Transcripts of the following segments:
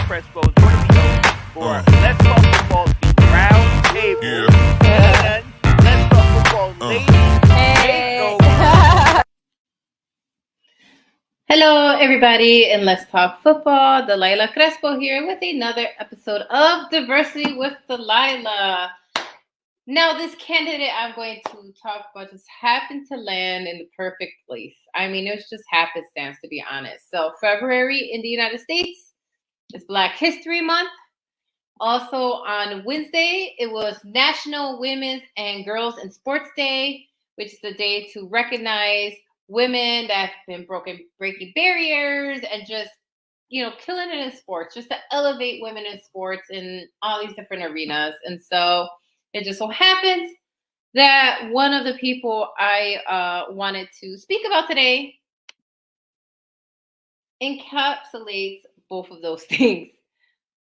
Crespo is one of the hosts for Let's Talk Football's The Round Table. And Let's Talk Football Ladies Takeover. Hello, everybody, and Let's Talk Football. Delilah Crespo here with another episode of Diversity with Delilah. Now, this candidate I'm going to talk about just happened to land in the perfect place. I mean, it was just happenstance, to be honest. So, February in the United States is Black History Month. Also, on Wednesday, it was National Women's and Girls in Sports Day, which is the day to recognize women that have been breaking barriers and just, killing it in sports, just to elevate women in sports in all these different arenas. And so it just so happens that one of the people I wanted to speak about today encapsulates both of those things.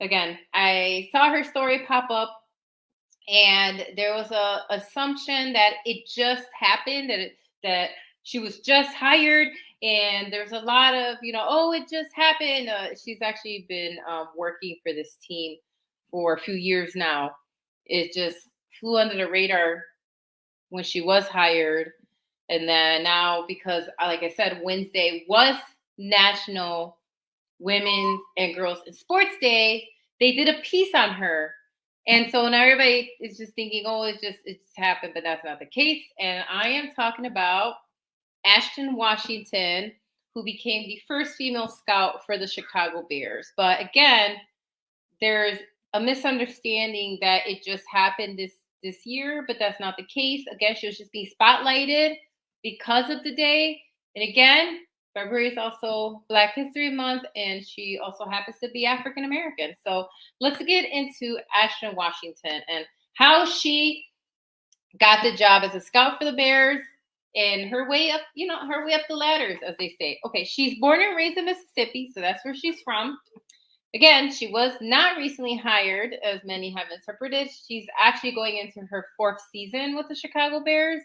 Again, I saw her story pop up, and there was a assumption that it just happened, that she was just hired, and there's a lot of, it just happened. She's actually been working for this team for a few years now. It just flew under the radar when she was hired. And then now, because, like I said, Wednesday was National Women and Girls in Sports Day, they did a piece on her. And so now everybody is just thinking, it just happened, but that's not the case. And I am talking about Ashton Washington, who became the first female scout for the Chicago Bears. But again, there's a misunderstanding that it just happened this year, but that's not the case. Again, she was just being spotlighted because of the day. And again, February is also Black History Month, and she also happens to be African American. So let's get into Ashton Washington and how she got the job as a scout for the Bears and her way up, her way up the ladders, as they say. Okay, she's born and raised in Mississippi, so that's where she's from. Again, she was not recently hired, as many have interpreted. She's actually going into her 4th season with the Chicago Bears,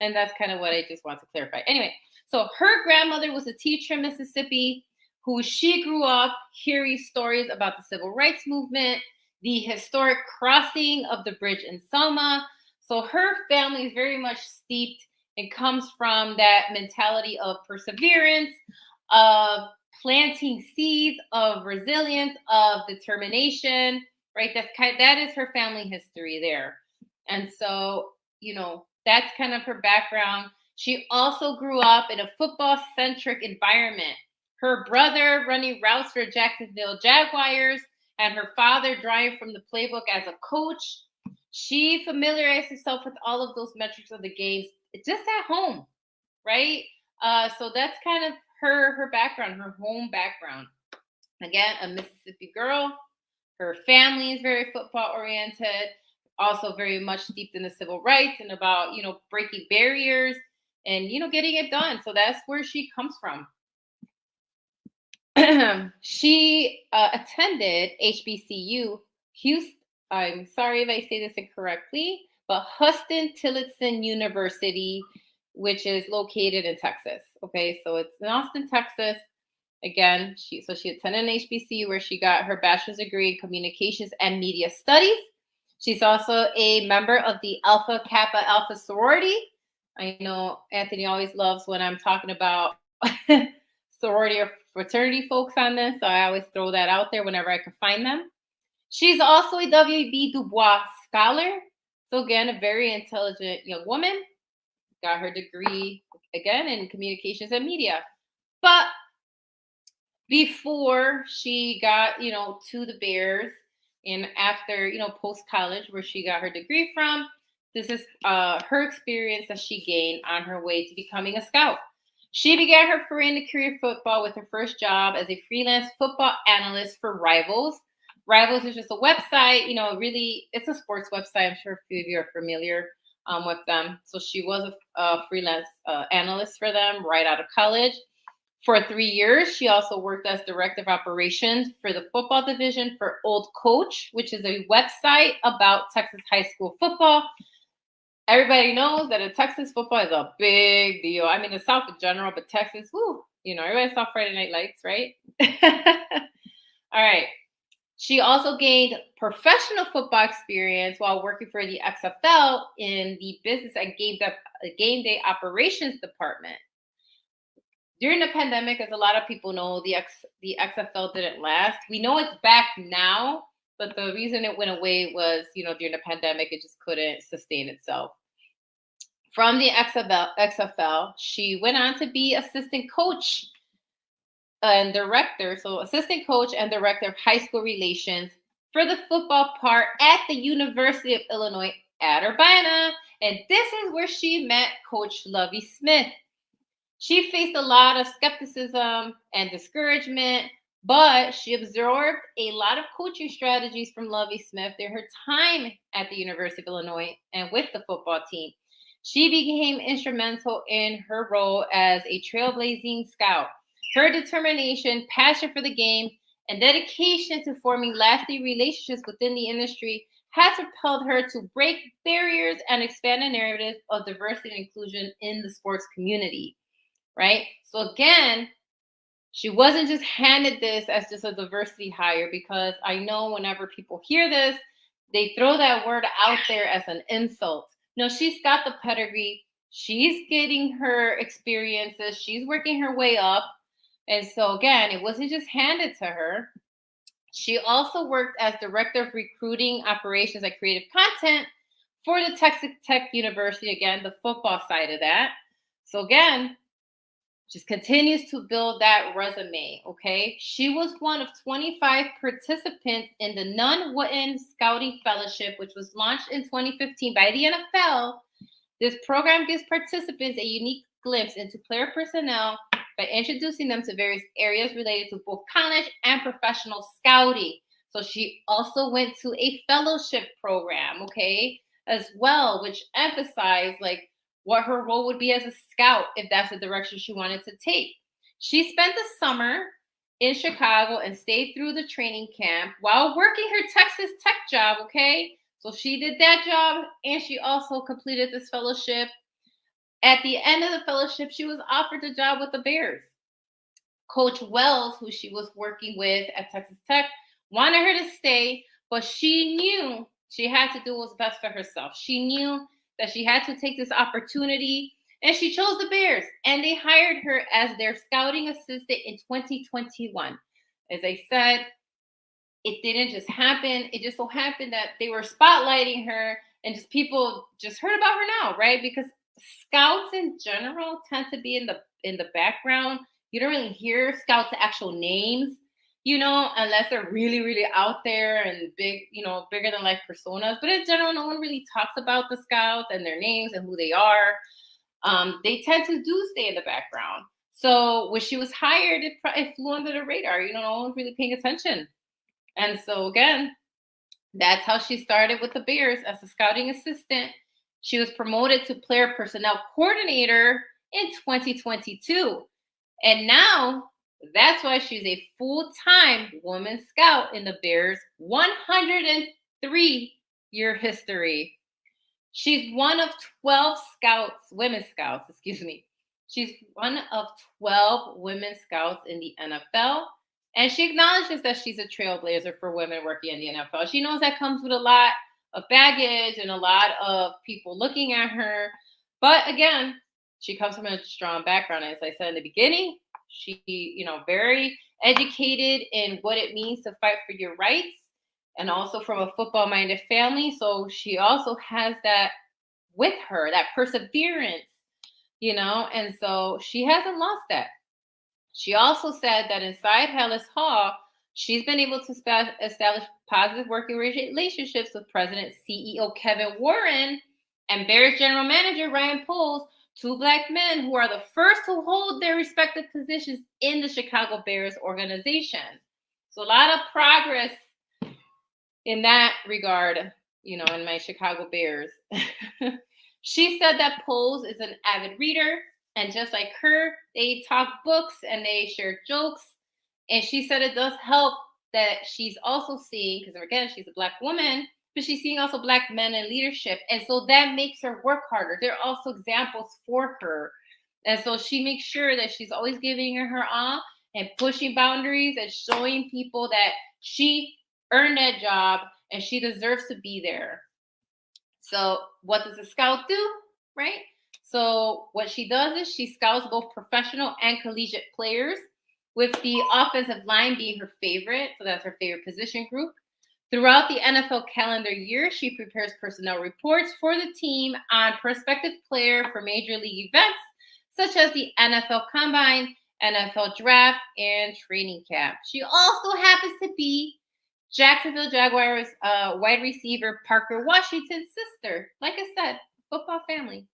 and that's kind of what I just want to clarify. Anyway, so her grandmother was a teacher in Mississippi who she grew up hearing stories about the civil rights movement, the historic crossing of the bridge in Selma. So her family is very much steeped and comes from that mentality of perseverance, of planting seeds, of resilience, of determination, right? That is her family history there. And so, that's kind of her background. She also grew up in a football-centric environment. Her brother running routes for Jacksonville Jaguars and her father drawing from the playbook as a coach. She familiarized herself with all of those metrics of the games just at home, right? So that's kind of her background, her home background. Again, a Mississippi girl. Her family is very football oriented, also very much steeped in the civil rights and about, breaking barriers and, getting it done. So that's where she comes from. She attended HBCU, Houston. I'm sorry if I say this incorrectly, but Huston-Tillotson University, which is located in Texas. Okay, so it's in Austin, Texas. Again, she attended an HBCU where she got her bachelor's degree in communications and media studies. She's also a member of the Alpha Kappa Alpha sorority. I know Anthony always loves when I'm talking about sorority or fraternity folks on this, so I always throw that out there whenever I can find them. She's also a W.B. Du Bois scholar. So again, a very intelligent young woman. Got her degree, again, in communications and media. But before she got, to the Bears, and after, post-college, where she got her degree from, this is her experience that she gained on her way to becoming a scout. She began her foray into career football with her first job as a freelance football analyst for Rivals. Rivals is just a website, really, it's a sports website. I'm sure a few of you are familiar with them. So she was a freelance analyst for them right out of college. For 3 years, she also worked as director of operations for the football division for Old Coach, which is a website about Texas high school football. Everybody knows that in Texas, football is a big deal. I mean, the South in general, but Texas, everybody saw Friday Night Lights, right? All right. She also gained professional football experience while working for the XFL in the business and game day operations department. During the pandemic, as a lot of people know, the XFL didn't last. We know it's back now, but the reason it went away was, during the pandemic, it just couldn't sustain itself. From the XFL, she went on to be assistant coach and director, so assistant coach and director of high school relations for the football part at the University of Illinois at Urbana. And this is where she met Coach Lovie Smith. She faced a lot of skepticism and discouragement, but she absorbed a lot of coaching strategies from Lovie Smith during her time at the University of Illinois and with the football team. She became instrumental in her role as a trailblazing scout. Her determination, passion for the game, and dedication to forming lasting relationships within the industry has propelled her to break barriers and expand the narrative of diversity and inclusion in the sports community, right? So again, she wasn't just handed this as just a diversity hire, because I know whenever people hear this, they throw that word out there as an insult. No, she's got the pedigree. She's getting her experiences. She's working her way up. And so again, it wasn't just handed to her. She also worked as director of recruiting operations and creative content for the Texas Tech University, again, the football side of that. So again, just continues to build that resume, okay? She was one of 25 participants in the Nunn-Witten Scouting Fellowship, which was launched in 2015 by the NFL. This program gives participants a unique glimpse into player personnel by introducing them to various areas related to both college and professional scouting. So she also went to a fellowship program, okay, as well, which emphasized what her role would be as a scout if that's the direction she wanted to take. She spent the summer in Chicago and stayed through the training camp while working her Texas Tech job, okay? So she did that job, and she also completed this fellowship. At the end of the fellowship, she was offered a job with the Bears. Coach Wells, who she was working with at Texas Tech, wanted her to stay, but she knew she had to do what was best for herself. She knew that she had to take this opportunity, and she chose the Bears, and they hired her as their scouting assistant in 2021. As I said, it didn't just happen. It just so happened that they were spotlighting her, and just people just heard about her now, right? Because scouts in general tend to be in the background. You don't really hear scouts' actual names, unless they're really, really out there and big, bigger than life personas. But in general, no one really talks about the scouts and their names and who they are. They tend to do stay in the background. So when she was hired, it flew under the radar. No one was really paying attention. And so again, that's how she started with the Bears as a scouting assistant. She was promoted to player personnel coordinator in 2022. And now that's why she's a full-time woman scout in the Bears' 103-year history. She's one of 12 women scouts. She's one of 12 women scouts in the NFL. And she acknowledges that she's a trailblazer for women working in the NFL. She knows that comes with a lot of baggage and a lot of people looking at her. But again, she comes from a strong background. As I said in the beginning, she, very educated in what it means to fight for your rights, and also from a football-minded family. So she also has that with her, that perseverance, and so she hasn't lost that. She also said that inside Hallis Hall, she's been able to establish positive working relationships with President CEO Kevin Warren and Bears General Manager Ryan Poles, two Black men who are the first to hold their respective positions in the Chicago Bears organization. So a lot of progress in that regard, in my Chicago Bears. She said that Poles is an avid reader, and just like her, they talk books and they share jokes. And she said it does help that she's also seeing, because again, she's a Black woman, but she's seeing also Black men in leadership. And so that makes her work harder. There are also examples for her. And so she makes sure that she's always giving her all and pushing boundaries and showing people that she earned that job, and she deserves to be there. So what does a scout do, right? So what she does is she scouts both professional and collegiate players, with the offensive line being her favorite. So that's her favorite position group. Throughout the NFL calendar year, she prepares personnel reports for the team on prospective player for major league events, such as the NFL Combine, NFL Draft, and Training Camp. She also happens to be Jacksonville Jaguars wide receiver Parker Washington's sister. Like I said, football family.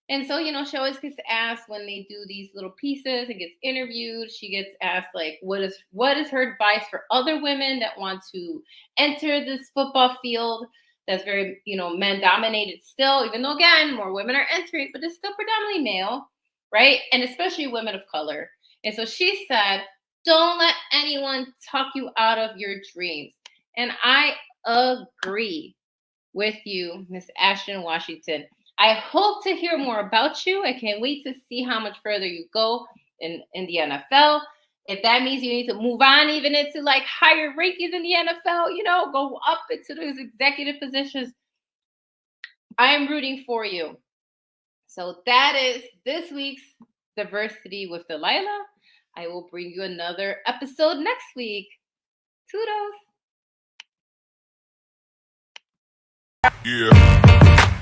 And so, she always gets asked when they do these little pieces and gets interviewed. She gets asked, like, what is her advice for other women that want to enter this football field that's very, men dominated still, even though, again, more women are entering, but it's still predominantly male, right? And especially women of color. And so she said, don't let anyone talk you out of your dreams. And I agree with you, Miss Ashton Washington. I hope to hear more about you. I can't wait to see how much further you go in the NFL. If that means you need to move on even into like higher rankings in the NFL, go up into those executive positions, I am rooting for you. So that is this week's Diversity with Delilah. I will bring you another episode next week. Toodles. Yeah.